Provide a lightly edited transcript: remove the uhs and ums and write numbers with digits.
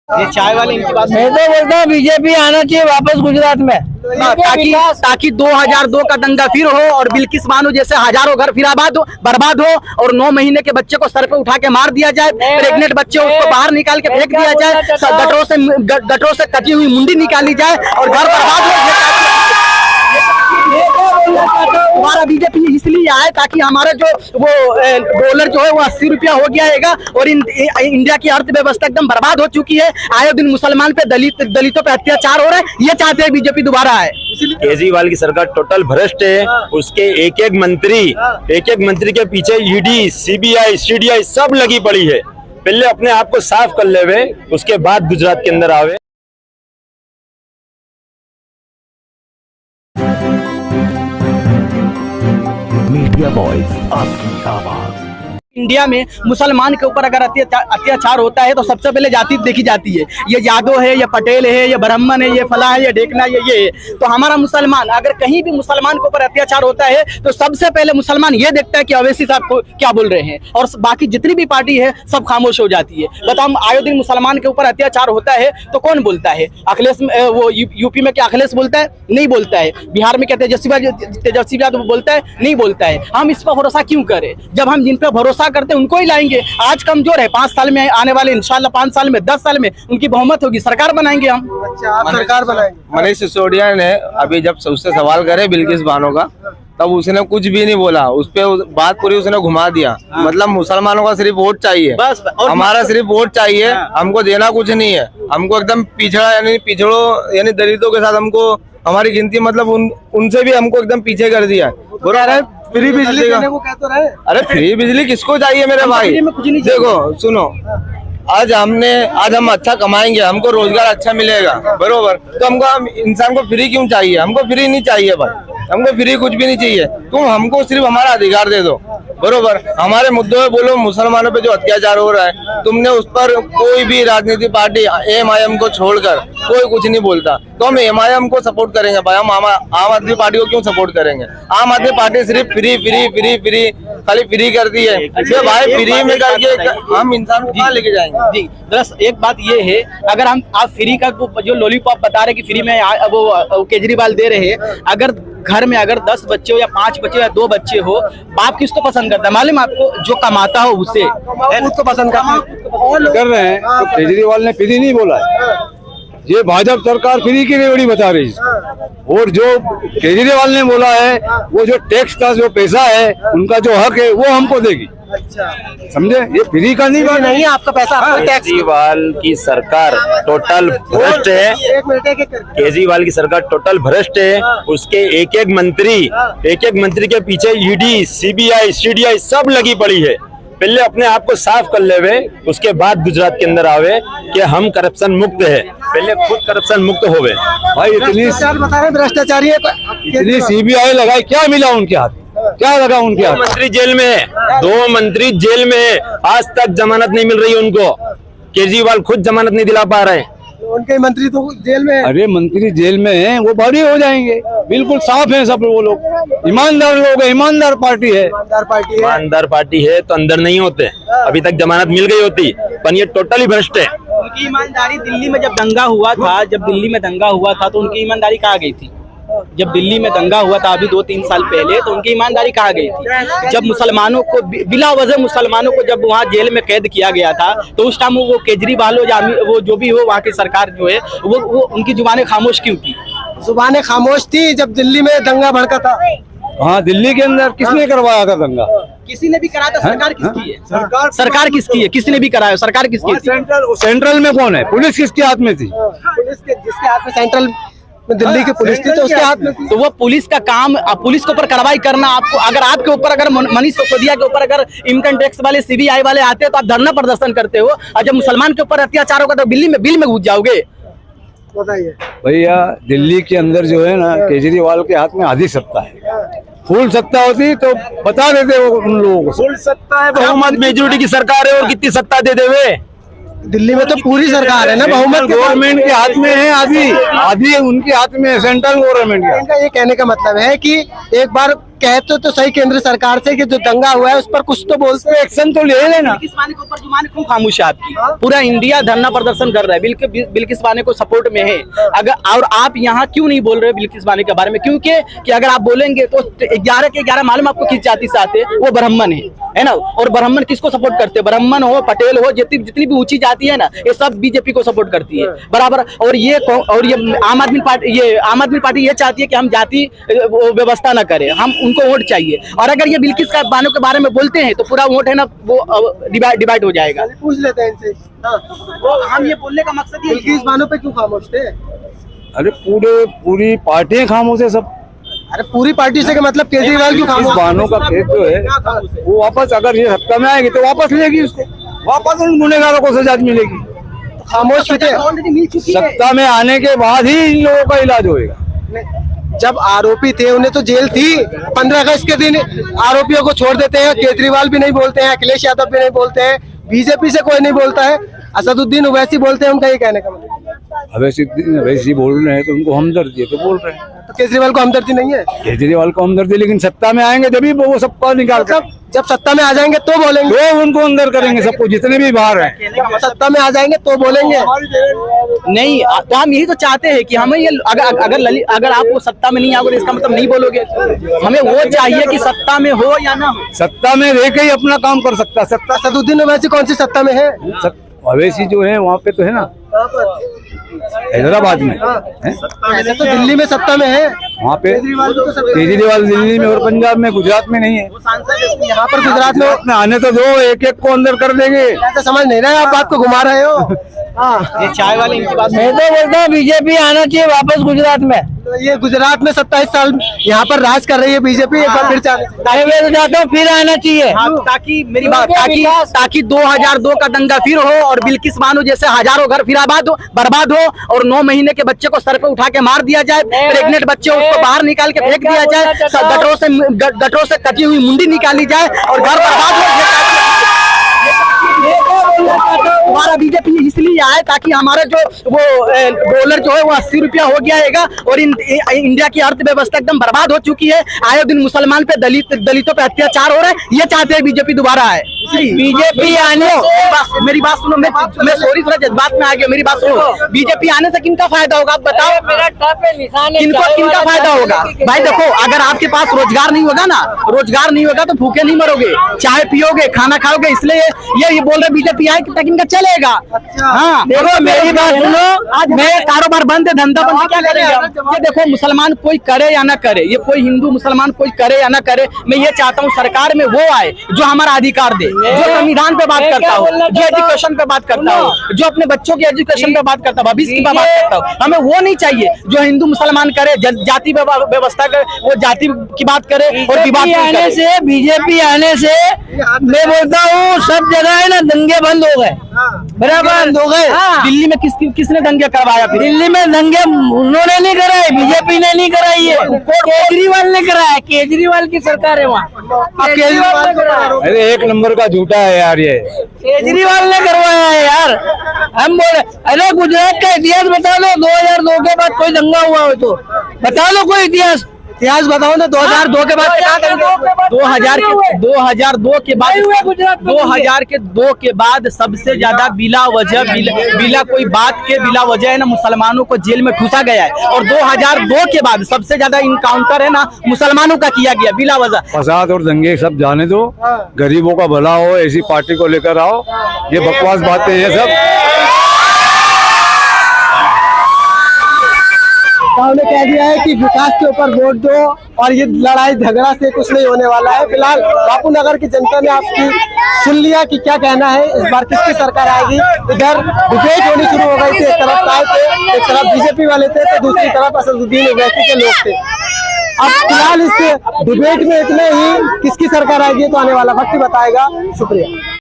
ये चाय वाले इनकी बात मैं तो बोलता हूँ बीजेपी आना चाहिए वापस गुजरात में, ताकि 2002 का दंगा फिर हो और बिल्किस बानो जैसे हजारों घर फिर बर्बाद हो और 9 महीने के बच्चे को सर पे उठा के मार दिया जाए, प्रेग्नेंट बच्चे उसको बाहर निकाल के फेंक दिया जाए, गटरों से कटी हुई मुंडी निकाली जाए और घर बर्बाद हो। हमारा बीजेपी इसलिए आए ताकि हमारा जो वो डॉलर जो है वो 80 रुपया हो गया है और इंडिया की अर्थव्यवस्था एकदम बर्बाद हो चुकी है। आए दिन मुसलमान पे दलितों पे अत्याचार हो रहा है। ये चाहते हैं बीजेपी दोबारा आए। केजरीवाल की सरकार टोटल भ्रष्ट है। उसके एक एक मंत्री के पीछे ईडी, सीबीआई, सीडीआई सब लगी पड़ी है। पहले अपने आप को साफ कर ले वे, उसके बाद गुजरात के अंदर आवे। मीडिया वॉइस, आपकी आवाज। इंडिया में मुसलमान के ऊपर अगर अत्याचार होता है तो सबसे पहले जाति देखी जाती है। ये यादव है, ये पटेल है, ये ब्राह्मण है, ये फला है, ये ढेकना, ये तो हमारा मुसलमान, अगर कहीं भी मुसलमान के ऊपर अत्याचार होता है तो सबसे पहले मुसलमान ये देखता है कि अवैसी साहब को क्या बोल रहे हैं और बाकी जितनी भी पार्टी है सब खामोश हो जाती है। बताओ, आए दिन मुसलमान के ऊपर अत्याचार होता है तो कौन बोलता है? अखिलेश, वो यूपी में क्या अखिलेश बोलता है? नहीं बोलता है। बिहार में क्या तेजस्वी यादव बोलता है? नहीं बोलता है। हम इस पर भरोसा क्यों करें जब हम जिन पर भरोसा करते हैं उनको ही लाएंगे। आज कमजोर है, 5 साल में आने वाले इंशाल्लाह 5 साल में 10 साल में उनकी बहुमत होगी, सरकार बनाएंगे हम। अच्छा, आप सरकार बनाएंगे? मनीष सिसोदिया ने अभी जब उससे सवाल करे बिल्किस बानो का, तब उसने कुछ भी नहीं बोला। उस पे बात पूरी उसने घुमा दिया। मतलब मुसलमानों का सिर्फ वोट चाहिए, बस हमारा सिर्फ वोट चाहिए, हमको देना कुछ नहीं है। हमको एकदम पिछड़ा यानी पिछड़ों यानी दलितों के साथ हमको हमारी गिनती, मतलब उनसे भी हमको एकदम पीछे कर दिया। बुरा रहा है। फ्री बिजली देने को कहते रहे। अरे फ्री बिजली किसको चाहिए मेरे भाई? देखो सुनो, आज हम अच्छा कमाएंगे, हमको रोजगार अच्छा मिलेगा, बरोबर, तो हम इंसान को फ्री क्यों चाहिए? हमको फ्री नहीं चाहिए भाई, हमको फ्री कुछ भी नहीं चाहिए। तुम हमको सिर्फ हमारा अधिकार दे दो, बरोबर। हमारे मुद्दों पे बोलो, मुसलमानों पे जो अत्याचार हो रहा है, तुमने उस पर कोई भी राजनीतिक पार्टी एमआईएम को छोड़कर कोई कुछ नहीं बोलता। तो हम एमआईएम को सपोर्ट करेंगे भाई, हम आम आदमी पार्टी को क्यों सपोर्ट करेंगे? आम आदमी पार्टी सिर्फ फ्री फ्री फ्री फ्री खाली फ्री करती है। भाई फ्री में करके हम इंसान को कहाँ लेके जाएंगे? जी दरअसल एक बात ये है, अगर आप फ्री का जो लॉलीपॉप बता रहे कि फ्री में वो केजरीवाल दे रहे हैं, अगर घर में अगर 10 बच्चे हो या 5 बच्चे या 2 बच्चे हो, बाप किसको पसंद करता है मालूम आपको? जो कमाता हो उसे उसको पसंद कर रहे हैं। तो केजरीवाल ने फ्री नहीं बोला है, ये भाजपा सरकार फ्री की रेवड़ी बता रही है। और जो केजरीवाल ने बोला है, वो जो टैक्स का जो पैसा है, उनका जो हक है, वो हमको देगी। अच्छा, समझे? ये फ्री का नहीं बात नहीं है, आपका पैसा आपको टैक्स। केजरीवाल की सरकार टोटल भ्रष्ट है। केजरीवाल की सरकार टोटल भ्रष्ट है। उसके एक एक मंत्री के पीछे ईडी, सीबीआई, सीडीआई सब लगी पड़ी है। पहले अपने आप को साफ कर ले वे, उसके बाद गुजरात के अंदर आवे कि हम करप्शन मुक्त है। पहले खुद करप्शन मुक्त होवे भाई। इतनी बता रहे भ्रष्टाचारी है, इतनी सीबीआई लगाई, क्या मिला उनके हाथ? क्या लगा उनके हाथ? 2 मंत्री जेल में है, 2 मंत्री जेल में है, आज तक जमानत नहीं मिल रही है उनको। केजरीवाल खुद जमानत नहीं दिला पा रहे हैं। उनके मंत्री तो जेल में है। अरे मंत्री जेल में हैं, वो बरी हो जाएंगे, बिल्कुल साफ हैं सब वो लोग। ईमानदार लोग हैं, ईमानदार पार्टी है। ईमानदार पार्टी है तो अंदर नहीं होते। अभी तक जमानत मिल गई होती, पर ये टोटली भ्रष्ट है। उनकी ईमानदारी दिल्ली में जब दंगा हुआ था तो उनकी ईमानदारी कहाँ गई थी? जब दिल्ली में दंगा हुआ था अभी 2-3 साल पहले, तो उनकी ईमानदारी कहाँ गई थी? जब मुसलमानों को बिला वजह मुसलमानों को जब वहाँ जेल में कैद किया गया था, तो उस टाइम वो केजरीवाल हो या वो जो भी हो, वहाँ की सरकार जो है वो उनकी जुबानें खामोश क्यों थी? जुबानें खामोश थी जब दिल्ली में दंगा भड़का था। हाँ, दिल्ली के अंदर किसने करवाया था दंगा? किसी ने भी कराया था। सरकार किसकी है? सरकार किसकी है? किसी ने भी कराया? सरकार किसकी है? सेंट्रल में कौन है? पुलिस किसके हाथ में थी? पुलिस के जिसके हाथ में सेंट्रल में दिल्ली की पुलिस थी, तो उसके हाथ में थी। तो वो पुलिस का काम, पुलिस के ऊपर कार्रवाई करना। आपको अगर आपके ऊपर अगर मनीष सिसोदिया के ऊपर अगर इनकम टैक्स वाले, सीबीआई वाले आते हैं तो आप धरना प्रदर्शन करते हो, और जब मुसलमान के ऊपर अत्याचार होगा तो बिल में घुस जाओगे। बताइए भैया, दिल्ली के अंदर जो है ना, केजरीवाल के हाथ में आधी सत्ता है। फुल सत्ता होती तो बता देते वो उन लोगों को। फुल सत्ता है, बहुमत मेजोरिटी की सरकार है, और कितनी सत्ता दे देवे? दिल्ली में तो पूरी सरकार है ना, बहुमत गवर्नमेंट के हाथ में है, आधी उनके हाथ में है, सेंट्रल गवर्नमेंट का। इनका ये कहने का मतलब है कि एक बार कहते तो सही केंद्र सरकार से कि जो दंगा हुआ है उस पर कुछ तो बोलते, एक्शन तो ले लेना। बिल्किस बानो के ऊपर जुबान क्यों खामोश है आपकी? पूरा इंडिया धरना प्रदर्शन कर रहा है, बिल्किस बानो को सपोर्ट में है। अगर और आप यहाँ क्यों नहीं बोल रहे बिल्किस बानो के बारे में? क्योंकि कि अगर आप बोलेंगे तो 11 के 11 मालूम आपको किस जाति से आते हैं? वो ब्राह्मण है ना। और ब्राह्मण किसको सपोर्ट करते हैं? ब्राह्मण हो, पटेल हो, जितनी भी ऊंची जाति है ना, ये सब बीजेपी को सपोर्ट करती है बराबर। और ये आम आदमी पार्टी ये चाहती है कि हम जाति व्यवस्था ना करें, हम उनको वोट चाहिए। और अगर ये बिल्किस बानो के बारे में बोलते हैं तो पूरा वोट है ना वो डिवाइड हो जाएगा। पूछ लेते हैं इनसे। हाँ, वो हम ये बोलने का मकसद ये बिल्किस बानो पे क्यों खामोश थे? अरे पूरी पार्टियां खामोश है सब। अरे पूरी पार्टी से क्या मतलब केजरीवाल क्यों बिल्किस खामोश? बानो का केस जो है वो वापस, अगर ये सत्ता में आएगी तो वापस लेगी उसको, वापस उन गुनेगारों को सजा मिलेगी। खामोश क्यों थे? ऑलरेडी मिल चुकी है। सत्ता में आने के बाद ही इन लोगों का इलाज होएगा। जब आरोपी थे उन्हें तो जेल थी, 15 अगस्त के दिन आरोपियों को छोड़ देते हैं। केजरीवाल भी नहीं बोलते हैं, अखिलेश यादव भी नहीं बोलते हैं, बीजेपी से कोई नहीं बोलता है, असदुद्दीन ओवैसी बोलते हैं। उनका ये कहने का मतलब अवैसी बोल रहे हैं तो उनको हमदर्दी है तो बोल रहे हैं। तो केजरीवाल को हमदर्दी नहीं है? केजरीवाल को हमदर्दी, लेकिन सत्ता में आएंगे जब भी वो सबका निकाल कर, जब सत्ता में आ जाएंगे तो बोलेंगे, तो उनको अंदर करेंगे सबको, जितने भी बाहर हैं। सत्ता में आ जाएंगे तो बोलेंगे। नहीं तो हम यही तो चाहते हैं कि हमें ये अगर आप वो सत्ता में नहीं आओगे तो इसका मतलब नहीं बोलोगे। हमें वो चाहिए कि सत्ता में हो या ना हो। सत्ता में रह के ही अपना काम कर सकता है। सत्ता असदुद्दीन ओवैसी कौन सी सत्ता में है? अवैसी जो है वहाँ पे तो है ना, हैदराबाद में है? ऐसे तो दिल्ली में सत्ता में है। वहाँ पे केजरीवाल भी तो सत्ता में है। केजरीवाल दिल्ली में और पंजाब में, गुजरात में नहीं है। यहाँ पर गुजरात में आने तो दो, एक एक को अंदर कर देंगे। ऐसा समझ नहीं रहे आप, बात को घुमा रहे हो। हाँ, ये चाय वाले इनकी बात मैं तो बोलता हूँ बीजेपी आना चाहिए वापस गुजरात में। तो ये गुजरात में 27 साल यहाँ पर राज कर रही है बीजेपी, एक बार फिर मैं तो चाहता हूँ फिर आना चाहिए। हाँ, ताकि मेरी बात ताकि 2002 का दंगा फिर हो और बिल्किस बानो जैसे हजारों घर फिर बर्बाद हो और 9 महीने के बच्चे को सर पे उठा के मार दिया जाए, प्रेग्नेंट बच्चे उसको बाहर निकाल के फेंक दिया जाए, गटरों से कटी हुई मुंडी निकाली जाए और घर बर्बाद हो। हमारा बीजेपी इसलिए आए ताकि हमारा जो वो डॉलर जो है वो 80 रुपया हो गया है और इंडिया की अर्थव्यवस्था एकदम बर्बाद हो चुकी है। आए दिन मुसलमान पे दलितों पे अत्याचार हो रहा है। ये चाहते हैं बीजेपी दोबारा आए। बीजेपी आने, मेरी बात सुनो, मैं सॉरी थोड़ा जज्बात में आ गया, मेरी बात सुनो। बीजेपी आने से किनका फायदा होगा आप बताओ? किनका फायदा होगा? भाई देखो, अगर आपके पास रोजगार नहीं होगा ना, रोजगार नहीं होगा तो भूखे नहीं मरोगे, चाय पियोगे, खाना खाओगे। इसलिए ये बोल रहे बीजेपी आए ताकि इनका चलेगा। हाँ देखो मेरी बात सुनो, आज मैं कारोबार बंद है, धंधा बंद, क्या करेंगे हम? ये देखो, मुसलमान कोई करे या ना करे, ये कोई हिंदू मुसलमान कोई करे या ना करे, मैं ये चाहता हूँ सरकार में वो आए जो हमारा अधिकार दे, जो संविधान पे बात करता हो, जो एजुकेशन पे बात करता हो, जो अपने बच्चों की एजुकेशन पे बात करता हो, भविष्य की बात करता हो। हमें वो नहीं चाहिए जो हिंदू मुसलमान करे, जाति व्यवस्था करे, वो जाति की बात करे और विवाद आने से, बीजेपी आने से मैं बोलता हूँ सब जगह है ना दंगे बंद हो गए, बराबर हो गए। दिल्ली में किसने दंगे करवाया? फिर दिल्ली में दंगे उन्होंने नहीं कराए, बीजेपी ने नहीं कराई है, केजरीवाल ने कराया। केजरीवाल की सरकार है वहाँ, केजरीवाल ने कराया। अरे एक नंबर का झूठा है यार ये, केजरीवाल ने करवाया है यार। हम बोले अरे गुजरात का इतिहास बता दो, 2002 के बाद कोई दंगा हुआ हो तो बता दो कोई इतिहास बताओ ना। 2002 के बाद 2002 के बाद सबसे ज्यादा बिला कोई बात के बिला वजह है ना मुसलमानों को जेल में ठूसा गया है। और 2002 के बाद सबसे ज्यादा इनकाउंटर है ना मुसलमानों का किया गया बिला वजह। फसाद और दंगे सब जाने दो, गरीबों का भला हो, ऐसी पार्टी को लेकर आओ। ये बकवास बातें ये सब। उन्होंने कह दिया है कि विकास के ऊपर वोट दो और ये लड़ाई झगड़ा से कुछ नहीं होने वाला है। फिलहाल बापू नगर की जनता ने आपकी सुन लिया कि क्या कहना है, इस बार किसकी सरकार आएगी। इधर डिबेट होनी शुरू हो गई थी, एक तरफ राय थे, एक तरफ बीजेपी वाले थे, तो दूसरी तरफ असदुद्दीन ओवैसी के लोग थे। अब फिलहाल इस डिबेट में इतने ही, किसकी सरकार आएगी तो आने वाला वक्त ही बताएगा। शुक्रिया।